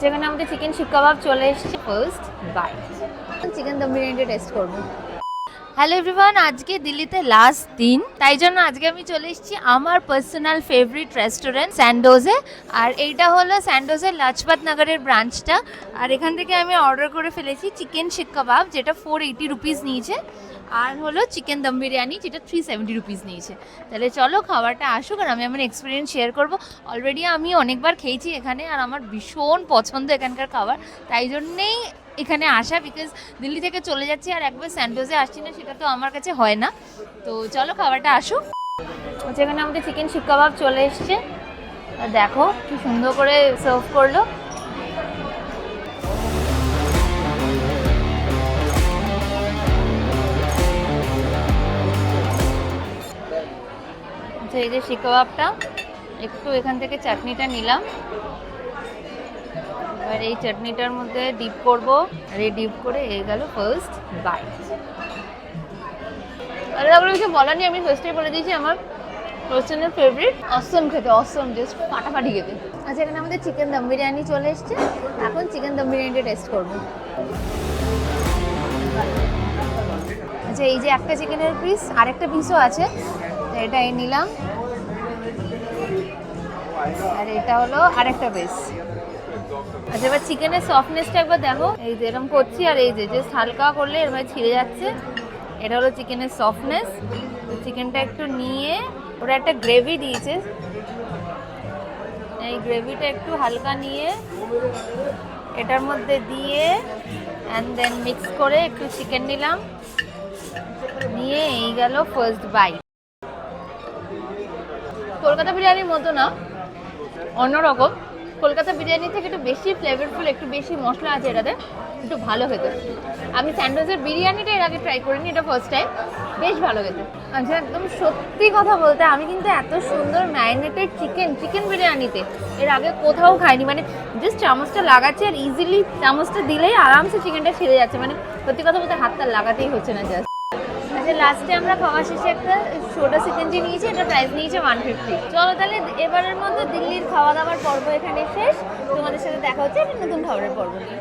যেখানে আমাদের চিকেন শিক কাবাব চলে এসেছে। ফার্স্ট বাইট চিকেন দম বিরিয়ানিটা টেস্ট করবো। হ্যালো এভরিওয়ান, আজকে দিল্লিতে লাস্ট দিন, তাই জন্য আজকে আমি চলে এসেছি আমার পার্সোনাল ফেভারিট রেস্টুরেন্ট স্যান্ডোজে। আর এইটা হলো স্যান্ডোজের লাজপত নগরের ব্রাঞ্চটা। আর এখান থেকে আমি অর্ডার করে ফেলেছি চিকেন শিক কাবাব, যেটা 480 রুপিস নিয়েছে, আর হলো চিকেন দম বিরিয়ানি, যেটা 370 রুপিস নিয়েছে। তাহলে চলো খাবারটা আসুক আর আমি আমার এক্সপিরিয়েন্স শেয়ার করবো। অলরেডি আমি অনেকবার খেয়েছি এখানে, আর আমার ভীষণ পছন্দ এখানকার খাবার, তাই জন্যেই এখানে আসা। বিকজ দিল্লি থেকে চলে যাচ্ছি আর একবার স্যান্ডোজে আসছি না, সেটা তো আমার কাছে হয় না। তো চলো খাবারটা আসুক। যেখানে আমাদের চিকেন শিক কাবাব চলে এসছে, দেখো কি সুন্দর করে সার্ভ করলো। এই যে শিক কাবাবটা, একটু এখান থেকে চাটনিটা নিলাম, এবার এই চাটনিটার মধ্যে ডিপ করব। আর এই ডিপ করে এই গেল ফার্স্ট বাইট। আলাদা করে কিছু বলার নেই, আমি ফার্স্টেই বলে দিয়েছি আমার পার্সোনাল ফেভারিট। অসম খেতে, অসম, জাস্ট ফাটাফাটি খেতে। আচ্ছা, এখানে আমাদের চিকেন দম বিরিয়ানি চলে এসছে, এখন চিকেন দম বিরিয়ানিটা টেস্ট করবো। আচ্ছা, এই যে একটা চিকেনের পিস, আরেকটা পিসও আছে, এটা নিলাম। আর এটা হলো আরেকটা পিস। আচ্ছা, এবার চিকেনের সফটনেসটা একবার দেখো, এই যে এরকম করছি আর এই যে জাস্ট হালকা করলে এরকম ছিঁড়ে যাচ্ছে। এটা হলো চিকেনের সফটনেস। চিকেনটা একটু নিয়ে ওরা একটা গ্রেভি দিয়েছে, এই গ্রেভিটা একটু হালকা নিয়ে এটার মধ্যে দিয়ে অ্যান্ড দেন মিক্স করে একটু চিকেন নিলাম, নিয়ে এই গেল ফার্স্ট বাইট। কলকাতা বিরিয়ানির মতো না, অন্যরকম। কলকাতা বিরিয়ানি থেকে একটু বেশি ফ্লেভারফুল, একটু বেশি মশলা আছে এটাতে, একটু ভালো খেতে। আমি স্যান্ডোজের বিরিয়ানিটা এর আগে ট্রাই করিনি, এটা ফার্স্ট টাইম, বেশ ভালো খেতে। আচ্ছা, একদম সত্যি কথা বলতে আমি কিন্তু এত সুন্দর ম্যারিনেটেড চিকেন বিরিয়ানিতে এর আগে কোথাও খাইনি। মানে জাস্ট চামচটা লাগাচ্ছে আর ইজিলি চামচটা দিলেই আরামসে চিকেনটা ছিঁড়ে যাচ্ছে। মানে সত্যি কথা বলতে হাতটা লাগাতেই হচ্ছে না জাস্ট। আচ্ছা, লাস্টে আমরা খাওয়া শেষে একটা ছোটো চিকেনজি নিয়েছি, এটা প্রাইস নিয়েছে 150। চলো তাহলে এবারের মতো দিল্লির খাওয়া দাওয়ার পর্ব এখানে শেষ। তোমাদের সাথে দেখা হচ্ছে একটা নতুন খাবারের পর্ব নিয়ে।